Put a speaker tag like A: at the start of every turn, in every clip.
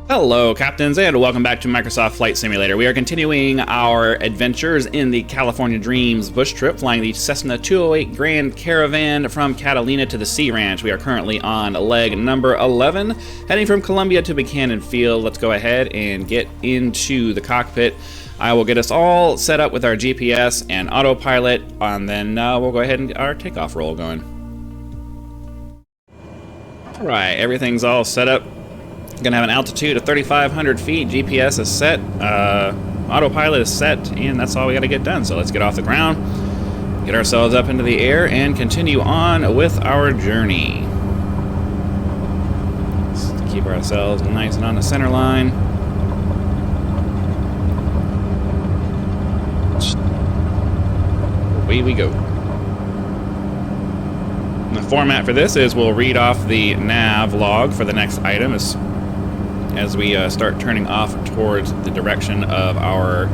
A: Hello, Captains, and welcome back to Microsoft Flight Simulator. We are continuing our adventures in the California Dreams bush trip, flying the Cessna 208 Grand Caravan from Catalina to the Sea Ranch. We are currently on leg number 11, heading from Columbia to Buchanan Field. Let's go ahead and get into the cockpit. I will get us all set up with our GPS and autopilot, and then we'll go ahead and get our takeoff roll going. All right, everything's all set up. Gonna have an altitude of 3,500 feet. GPS is set, autopilot is set, and that's all we gotta get done. So let's get off the ground, get ourselves up into the air, and continue on with our journey. Just to keep ourselves nice and on the center line. Away we go. And the format for this is we'll read off the nav log for the next item as we start turning off towards the direction of our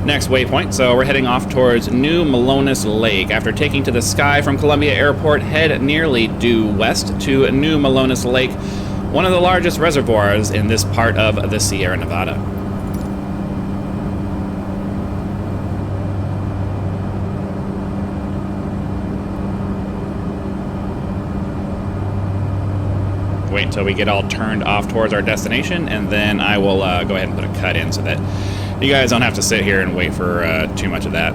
A: next waypoint. So we're heading off towards New Melones Lake. After taking to the sky from Columbia Airport, head nearly due west to New Melones Lake, one of the largest reservoirs in this part of the Sierra Nevada. Wait until we get all turned off towards our destination, and then I will go ahead and put a cut in so that you guys don't have to sit here and wait for too much of that.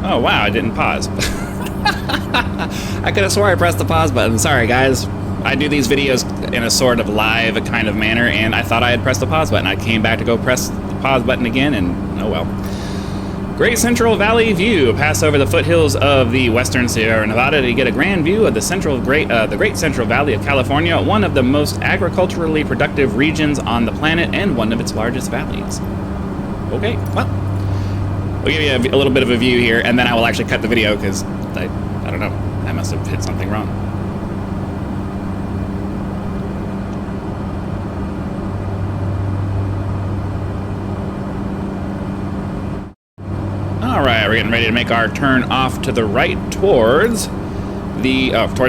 A: Oh wow, I didn't pause. I could have swore I pressed the pause button. Sorry guys. I do these videos in a sort of live kind of manner, and I thought I had pressed the pause button. I came back to go press the pause button again, and oh well. Great Central Valley view. Pass over the foothills of the western Sierra Nevada to get a grand view of the Great Central Valley of California, one of the most agriculturally productive regions on the planet and one of its largest valleys. Okay, well. We'll give you a little bit of a view here, and then I will actually cut the video because I don't know, I must have hit something wrong. All right, we're getting ready to make our turn off to the right towards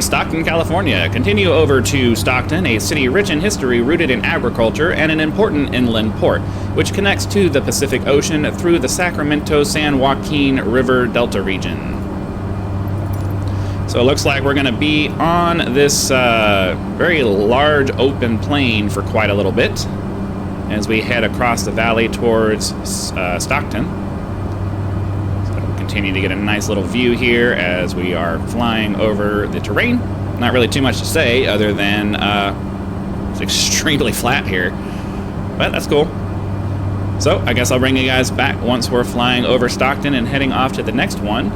A: Stockton, California. Continue over to Stockton, a city rich in history, rooted in agriculture, and an important inland port, which connects to the Pacific Ocean through the Sacramento-San Joaquin River Delta region. So it looks like we're going to be on this very large open plain for quite a little bit as we head across the valley towards Stockton. So continue to get a nice little view here as we are flying over the terrain. Not really too much to say other than it's extremely flat here, but that's cool. So I guess I'll bring you guys back once we're flying over Stockton and heading off to the next one.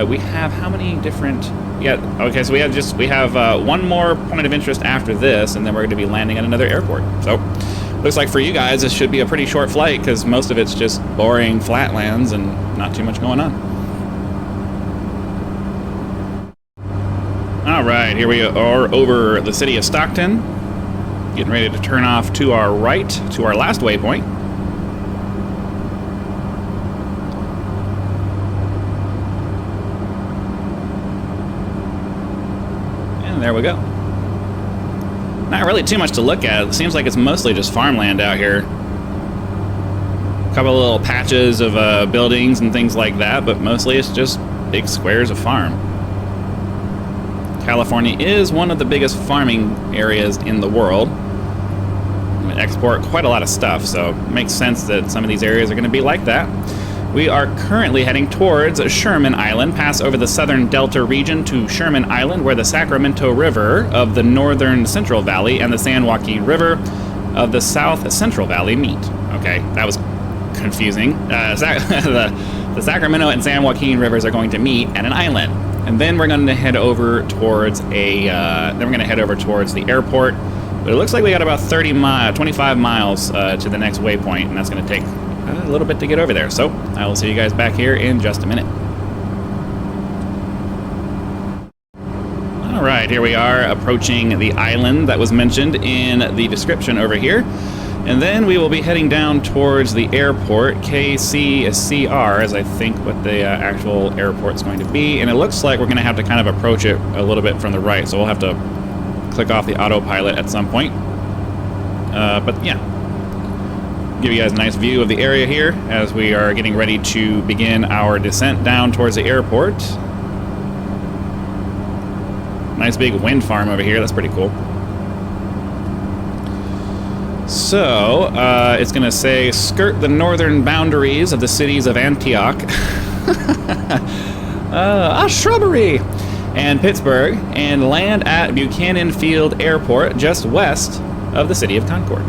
A: We have how many different... Yeah, okay, so we have one more point of interest after this, and then we're going to be landing at another airport. So looks like for you guys this should be a pretty short flight because most of it's just boring flatlands and not too much going on. All right, here we are over the city of Stockton, getting ready to turn off to our right to our last waypoint. There we go. Not really too much to look at. It seems like it's mostly just farmland out here. A couple of little patches of buildings and things like that, but mostly it's just big squares of farm. California is one of the biggest farming areas in the world. We export quite a lot of stuff, so it makes sense that some of these areas are going to be like that. We are currently heading towards Sherman Island, pass over the southern Delta region to Sherman Island, where the Sacramento River of the northern Central Valley and the San Joaquin River of the South Central Valley meet. Okay, that was confusing. The Sacramento and San Joaquin rivers are going to meet at an island, and then we're going to head over towards the airport. But it looks like we got about 25 miles to the next waypoint, and that's going to take a little bit to get over there. So I will see you guys back here in just a minute. All right, here we are approaching the island that was mentioned in the description over here. And then we will be heading down towards the airport, KCCR, as I think what the actual airport's going to be. And it looks like we're going to have to kind of approach it a little bit from the right. So we'll have to click off the autopilot at some point. But yeah. Give you guys a nice view of the area here as we are getting ready to begin our descent down towards the airport. Nice big wind farm over here. That's pretty cool. So, it's going to say, skirt the northern boundaries of the cities of Antioch, Shrubbery, and Pittsburgh, and land at Buchanan Field Airport just west of the city of Concord.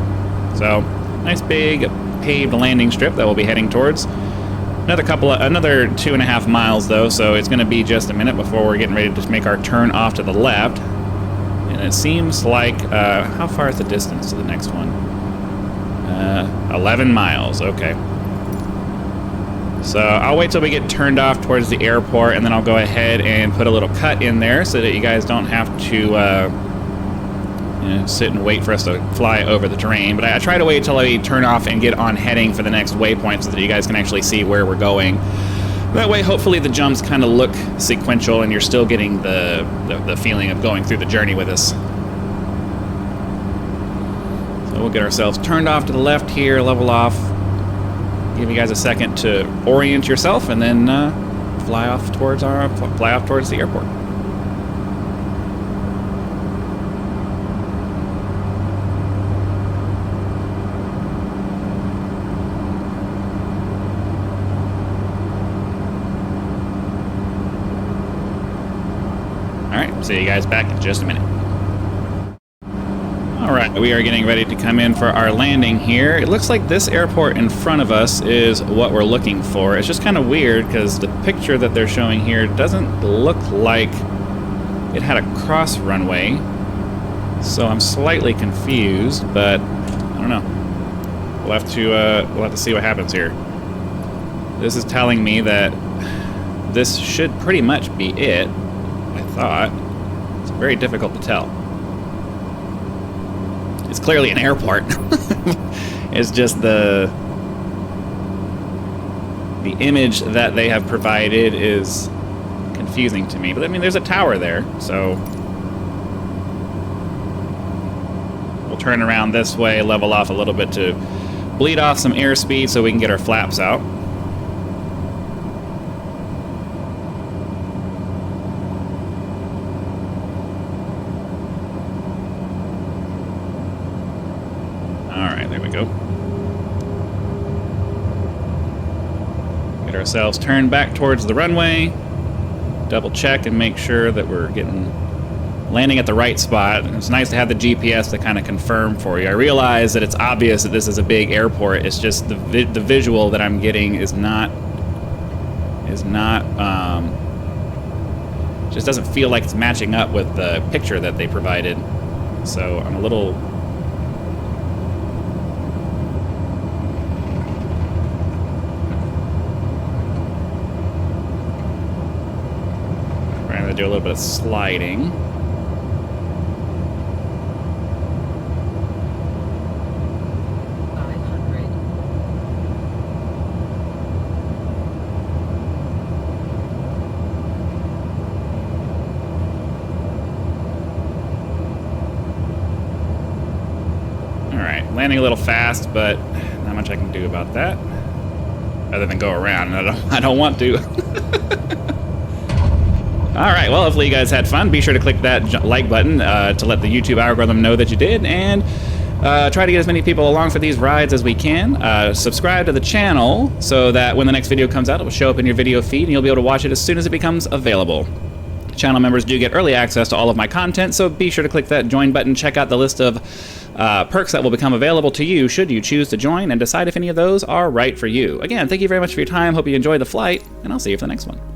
A: So, nice big paved landing strip that we'll be heading towards. Another 2.5 miles though, so it's going to be just a minute before we're getting ready to make our turn off to the left. And it seems like, how far is the distance to the next one? 11 miles, okay. So I'll wait till we get turned off towards the airport, and then I'll go ahead and put a little cut in there so that you guys don't have to sit and wait for us to fly over the terrain. But I try to wait till I turn off and get on heading for the next waypoint so that you guys can actually see where we're going. That way, hopefully, the jumps kind of look sequential and you're still getting the feeling of going through the journey with us. So we'll get ourselves turned off to the left here, level off, give you guys a second to orient yourself, and then fly off towards the airport. See you guys back in just a minute. Alright, we are getting ready to come in for our landing here. It looks like this airport in front of us is what we're looking for. It's just kind of weird because the picture that they're showing here doesn't look like it had a cross runway. So I'm slightly confused, but I don't know. We'll have to see what happens here. This is telling me that this should pretty much be it, I thought. It's very difficult to tell. It's clearly an airport. It's just the image that they have provided is confusing to me. But I mean, there's a tower there, so we'll turn around this way, level off a little bit to bleed off some airspeed so we can get our flaps out. ourselves turned back towards the runway. Double check and make sure that we're landing at the right spot. It's nice to have the GPS to kind of confirm for you. I realize that it's obvious that this is a big airport. It's just the visual that I'm getting is not just doesn't feel like it's matching up with the picture that they provided. So I'm a little trying to do a little bit of sliding. Landing a little fast, but not much I can do about that other than go around. I don't want to. All right, well, hopefully you guys had fun. Be sure to click that like button to let the YouTube algorithm know that you did, and try to get as many people along for these rides as we can. Subscribe to the channel so that when the next video comes out, it will show up in your video feed and you'll be able to watch it as soon as it becomes available. Channel members do get early access to all of my content, so be sure to click that join button. Check out the list of perks that will become available to you should you choose to join, and decide if any of those are right for you. Again, thank you very much for your time. Hope you enjoyed the flight, and I'll see you for the next one.